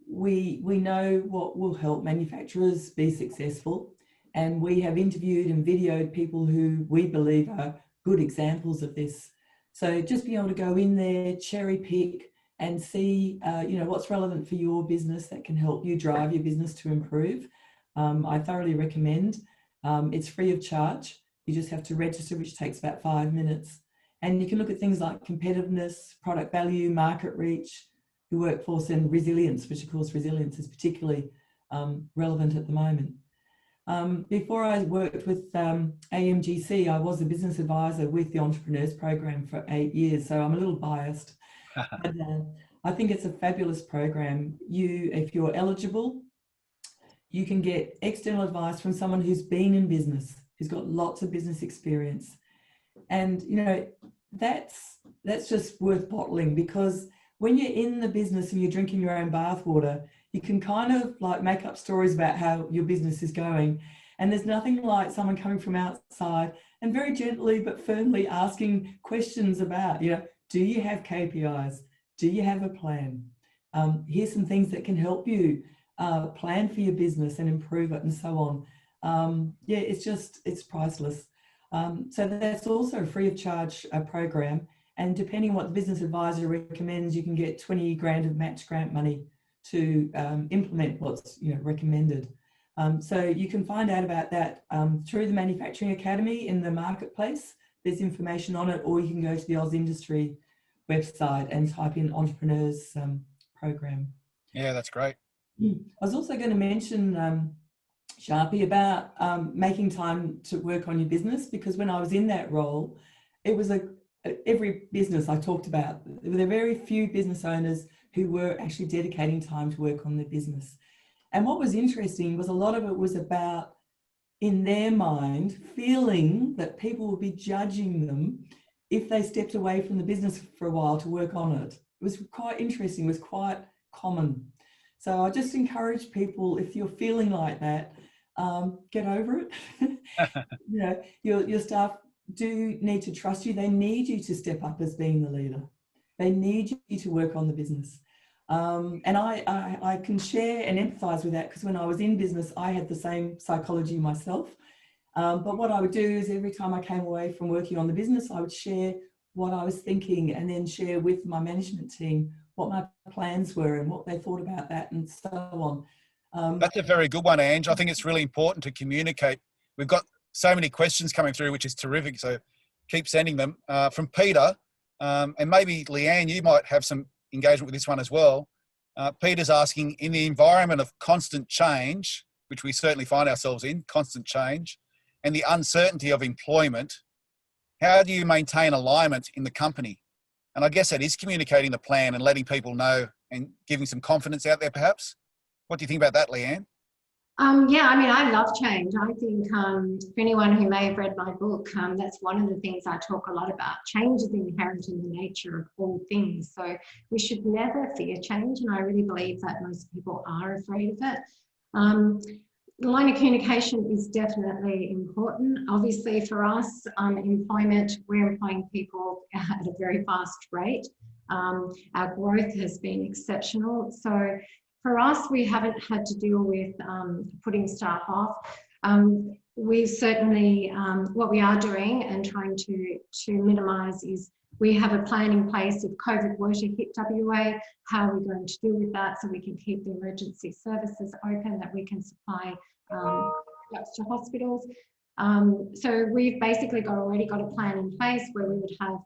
we know what will help manufacturers be successful, and we have interviewed and videoed people who we believe are good examples of this. So just be able to go in there, cherry pick, and see what's relevant for your business that can help you drive your business to improve. I thoroughly recommend. It's free of charge. You just have to register, which takes about 5 minutes. And you can look at things like competitiveness, product value, market reach, your workforce, and resilience, which of course resilience is particularly relevant at the moment. Before I worked with AMGC, I was a business advisor with the Entrepreneurs Program for 8 years, so I'm a little biased. But, I think it's a fabulous program. If you're eligible, you can get external advice from someone who's been in business, who's got lots of business experience. And, that's just worth bottling, because when you're in the business and you're drinking your own bathwater, you can kind of like make up stories about how your business is going. And there's nothing like someone coming from outside and very gently but firmly asking questions about, do you have KPIs? Do you have a plan? Here's some things that can help you plan for your business and improve it, and so on. It's priceless. So that's also a free of charge program. And depending on what the business advisor recommends, you can get 20 grand of match grant money to implement what's recommended. So you can find out about that through the Manufacturing Academy in the marketplace. There's information on it, or you can go to the Oz Industry website and type in Entrepreneurs Program. Yeah, that's great. I was also going to mention, Sharpie, about making time to work on your business, because when I was in that role, it was every business I talked about, there were very few business owners who were actually dedicating time to work on their business. And what was interesting was a lot of it was about, in their mind, feeling that people would be judging them if they stepped away from the business for a while to work on it. It was quite interesting, it was quite common. So I just encourage people, if you're feeling like that, get over it. Your staff do need to trust you. They need you to step up as being the leader. They need you to work on the business. And I can share and empathise with that, because when I was in business, I had the same psychology myself. But what I would do is every time I came away from working on the business, I would share what I was thinking, and then share with my management team what my plans were and what they thought about that, and so on. That's a very good one, Ange. I think it's really important to communicate. We've got so many questions coming through, which is terrific. So keep sending them. From Peter, and maybe Leanne, you might have some engagement with this one as well. Peter's asking, in the environment of constant change, which we certainly find ourselves in, constant change, and the uncertainty of employment, how do you maintain alignment in the company? And I guess that is communicating the plan and letting people know and giving some confidence out there, perhaps. What do you think about that, Leanne? I love change. I think for anyone who may have read my book, that's one of the things I talk a lot about. Change is inherent in the nature of all things. So we should never fear change. And I really believe that most people are afraid of it. The line of communication is definitely important. Obviously for us, employment, we're employing people at a very fast rate. Our growth has been exceptional. So for us, we haven't had to deal with putting staff off. We certainly, what we are doing and trying to minimise is we have a plan in place. If COVID were to hit WA, how are we going to deal with that so we can keep the emergency services open, that we can supply drugs to hospitals. So we've basically already got a plan in place where we would have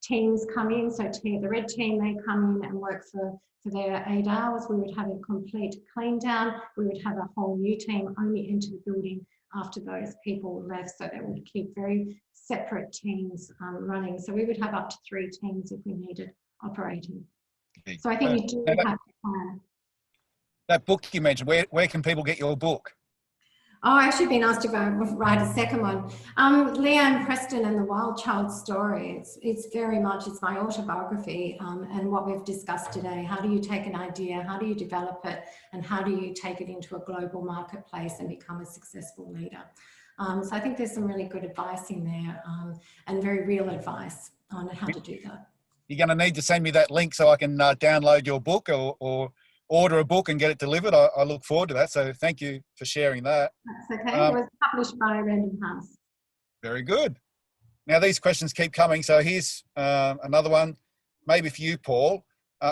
teams come in. So the red team may come in and work for their 8 hours. We would have a complete clean down. We would have a whole new team only enter the building after those people left, so that would keep very separate teams running. So we would have up to 3 teams if we needed operating. So I think you do have to plan. That book you mentioned, where can people get your book? Oh, I've actually been asked to write a second one. Leanne Preston and the Wild Child Story. It's very much, it's my autobiography and what we've discussed today. How do you take an idea? How do you develop it? And how do you take it into a global marketplace and become a successful leader? So I think there's some really good advice in there and very real advice on how to do that. You're going to need to send me that link so I can download your book or order a book and get it delivered. I look forward to that. So thank you for sharing that. That's okay. It was published by Random House. Very good. Now these questions keep coming. So here's another one, maybe for you, Paul.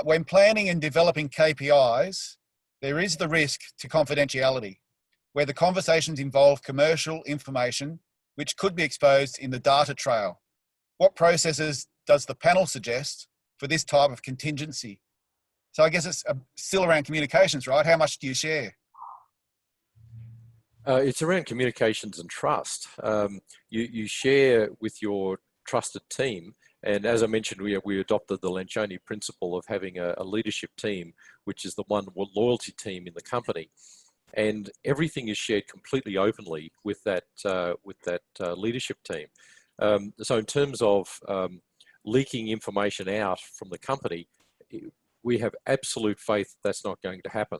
When planning and developing KPIs, there is the risk to confidentiality, where the conversations involve commercial information, which could be exposed in the data trail. What processes does the panel suggest for this type of contingency? So I guess it's still around communications, right? How much do you share? It's around communications and trust. You share with your trusted team. And as I mentioned, we adopted the Lencioni principle of having a leadership team, which is the one loyalty team in the company. And everything is shared completely openly with that leadership team. So in terms of leaking information out from the company, we have absolute faith that's not going to happen.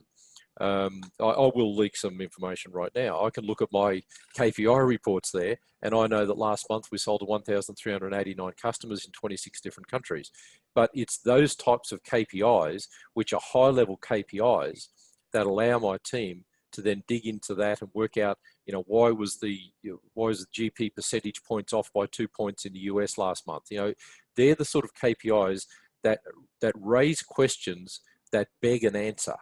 I will leak some information right now. I can look at my KPI reports there, and I know that last month we sold to 1,389 customers in 26 different countries. But it's those types of KPIs, which are high-level KPIs, that allow my team to then dig into that and work out, why was the GP percentage points off by 2 points in the US last month? They're the sort of KPIs that raise questions that beg an answer,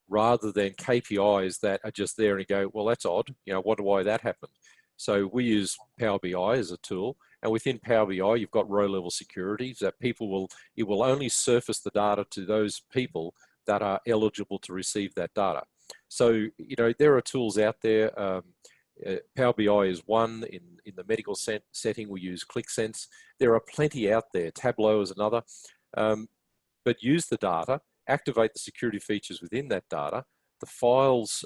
rather than KPIs that are just there and go, well, that's odd. Why that happened? So we use Power BI as a tool, and within Power BI, you've got row-level securities that it will only surface the data to those people that are eligible to receive that data. So, there are tools out there. Power BI is one. In the medical setting, we use ClickSense. There are plenty out there. Tableau is another. But use the data, activate the security features within that data. The files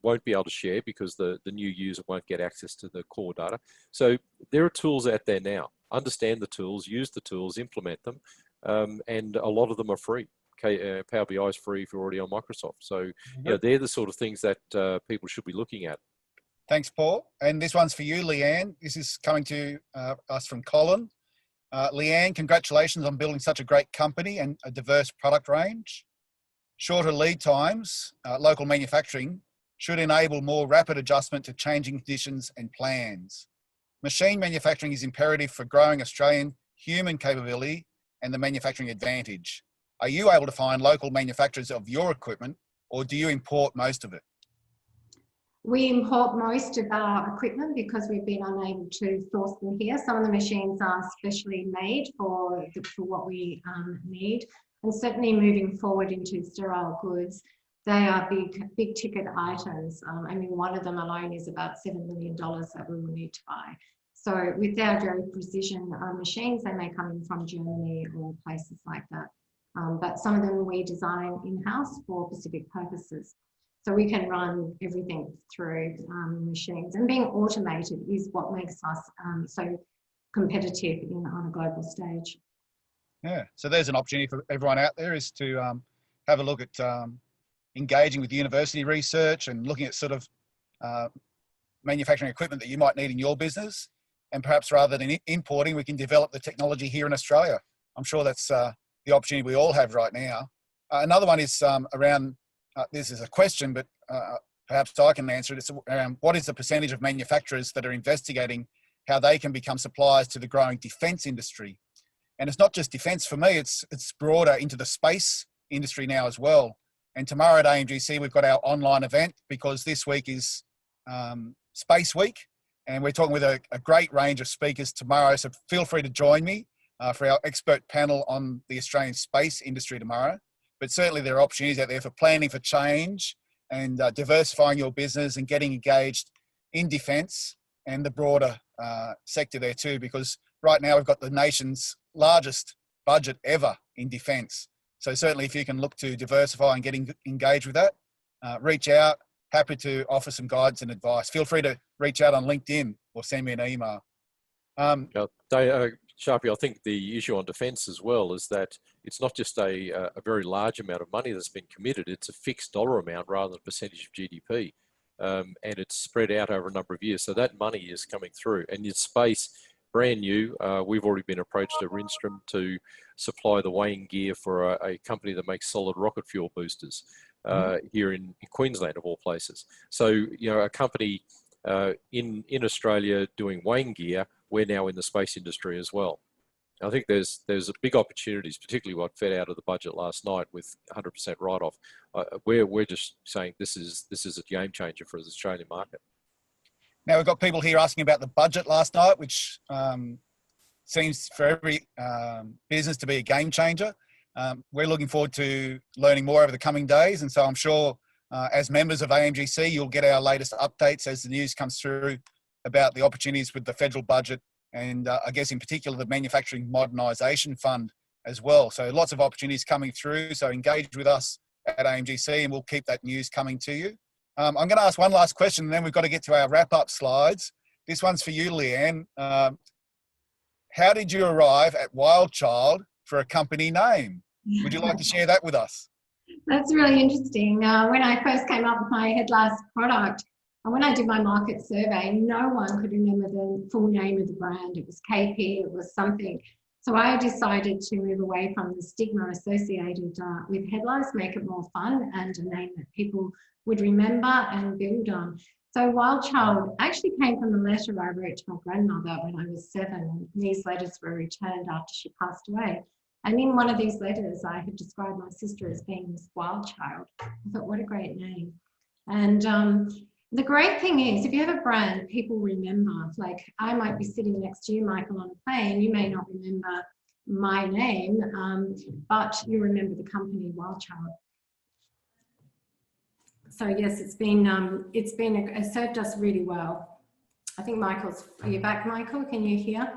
won't be able to share because the new user won't get access to the core data. So there are tools out there now. Understand the tools, use the tools, implement them, and a lot of them are free. Power BI is free if you're already on Microsoft. So they're the sort of things that people should be looking at. Thanks, Paul. And this one's for you, Leanne. This is coming to us from Colin. Leanne, congratulations on building such a great company and a diverse product range. Shorter lead times, local manufacturing, should enable more rapid adjustment to changing conditions and plans. Machine manufacturing is imperative for growing Australian human capability and the manufacturing advantage. Are you able to find local manufacturers of your equipment, or do you import most of it? We import most of our equipment because we've been unable to source them here. Some of the machines are specially made for what we need. And certainly moving forward into sterile goods, they are big ticket items. One of them alone is about $7 million that we will need to buy. So with our very precision machines, they may come in from Germany or places like that. But some of them we design in-house for specific purposes. So we can run everything through machines, and being automated is what makes us so competitive on a global stage. Yeah, so there's an opportunity for everyone out there is to have a look at engaging with university research and looking at sort of manufacturing equipment that you might need in your business. And perhaps rather than importing, we can develop the technology here in Australia. I'm sure that's the opportunity we all have right now. Another one is around, this is a question, but perhaps I can answer it. It's around what is the percentage of manufacturers that are investigating how they can become suppliers to the growing defence industry? And it's not just defence for me, it's broader into the space industry now as well. And tomorrow at AMGC, we've got our online event because this week is Space Week. And we're talking with a great range of speakers tomorrow. So feel free to join me for our expert panel on the Australian space industry tomorrow. But certainly there are opportunities out there for planning for change and diversifying your business and getting engaged in defence and the broader sector there too, because right now we've got the nation's largest budget ever in defence. So certainly if you can look to diversify and get engaged with that, reach out. happy to offer some guidance and advice. Feel free to reach out on LinkedIn or send me an email. Sharpie, I think the issue on defence as well is that it's not just a very large amount of money that's been committed, it's a fixed dollar amount rather than a percentage of GDP. And it's spread out over a number of years. So that money is coming through. And in space, brand new, we've already been approached at Rinstrom to supply the weighing gear for a company that makes solid rocket fuel boosters here in Queensland, of all places. So, you know, a company in Australia doing weighing gear, we're now in the space industry as well. I think there's a big opportunities, particularly what fed out of the budget last night with 100% write-off. We're just saying this is a game changer for the Australian market. Now, we've got people here asking about the budget last night, which seems for every business to be a game changer. We're looking forward to learning more over the coming days. And so I'm sure as members of AMGC, you'll get our latest updates as the news comes through about the opportunities with the federal budget and I guess in particular the Manufacturing Modernisation Fund as well. So lots of opportunities coming through. So engage with us at AMGC and we'll keep that news coming to you. I'm going to ask one last question and then we've got to get to our wrap-up slides. This one's for you, Leanne. How did you arrive at Wild Child for a company name? Would you like to share that with us? That's really interesting. When I first came up with my head last product, and when I did my market survey, no one could remember the full name of the brand. It was KP, it was something. So I decided to move away from the stigma associated with headlines, make it more fun and a name that people would remember and build on. So Wild Child actually came from a letter I wrote to my grandmother when I was 7, and these letters were returned after she passed away. And in one of these letters, I had described my sister as being this wild child. I thought, what a great name. And the great thing is, if you have a brand, people remember. Like, I might be sitting next to you, Michael, on a plane. You may not remember my name, but you remember the company Wild Child. So yes, it served us really well. I think are you back, Michael? Can you hear?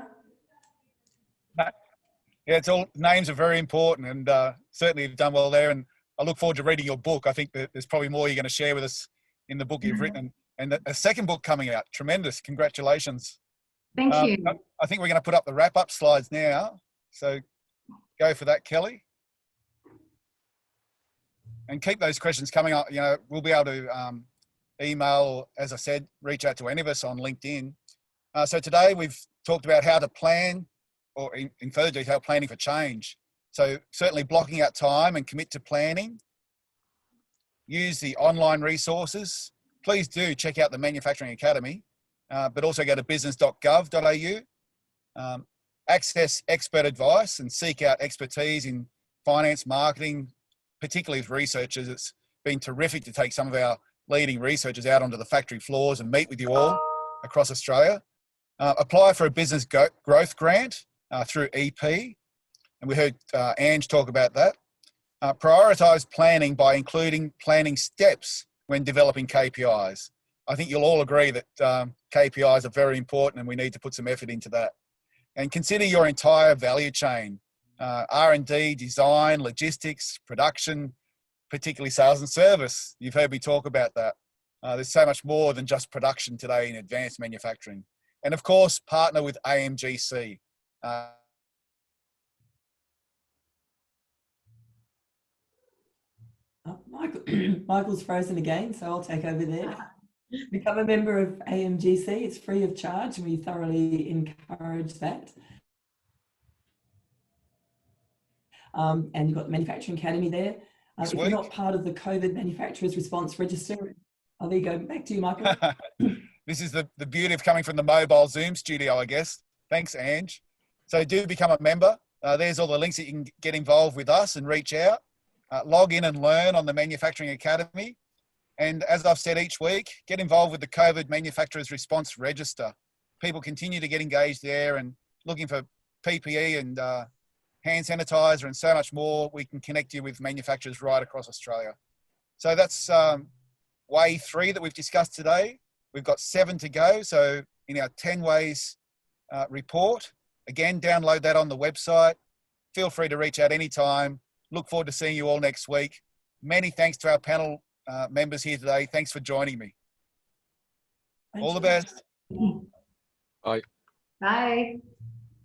Yeah, names are very important and certainly you've done well there. And I look forward to reading your book. I think that there's probably more you're going to share with us in the book you've written. And a second book coming out. Tremendous. Congratulations. Thank you. I think we're going to put up the wrap-up slides now. So go for that, Kelly. And keep those questions coming up. You know, we'll be able to email, or, as I said, reach out to any of us on LinkedIn. So today we've talked about how to plan, or in further detail, planning for change. So certainly blocking out time and commit to planning. Use the online resources. Please do check out the Manufacturing Academy, but also go to business.gov.au. Access expert advice and seek out expertise in finance, marketing, particularly with researchers. It's been terrific to take some of our leading researchers out onto the factory floors and meet with you all across Australia. Apply for a business growth grant through EP. And we heard Ange talk about that. Prioritise planning by including planning steps when developing KPIs. I think you'll all agree that KPIs are very important and we need to put some effort into that. And consider your entire value chain, R&D, design, logistics, production, particularly sales and service. You've heard me talk about that. There's so much more than just production today in advanced manufacturing. And of course, partner with AMGC. Michael's frozen again, so I'll take over there. Become a member of AMGC. It's free of charge and we thoroughly encourage that. And you've got the Manufacturing Academy there. If you're not part of the COVID Manufacturers Response Register, oh, there you go. Back to you, Michael. This is the beauty of coming from the mobile Zoom studio, I guess. Thanks, Ange. So do become a member. There's all the links that you can get involved with us and reach out. Log in and learn on the Manufacturing Academy. And as I've said each week, get involved with the COVID Manufacturers Response Register. People continue to get engaged there and looking for PPE and hand sanitizer and so much more. We can connect you with manufacturers right across Australia. So that's way 3 that we've discussed today. We've got 7 to go. So in our 10 ways report, again, download that on the website. Feel free to reach out anytime. Look forward to seeing you all next week. Many thanks to our panel members here today. Thanks for joining me. Thank All the you. best. Bye. Bye.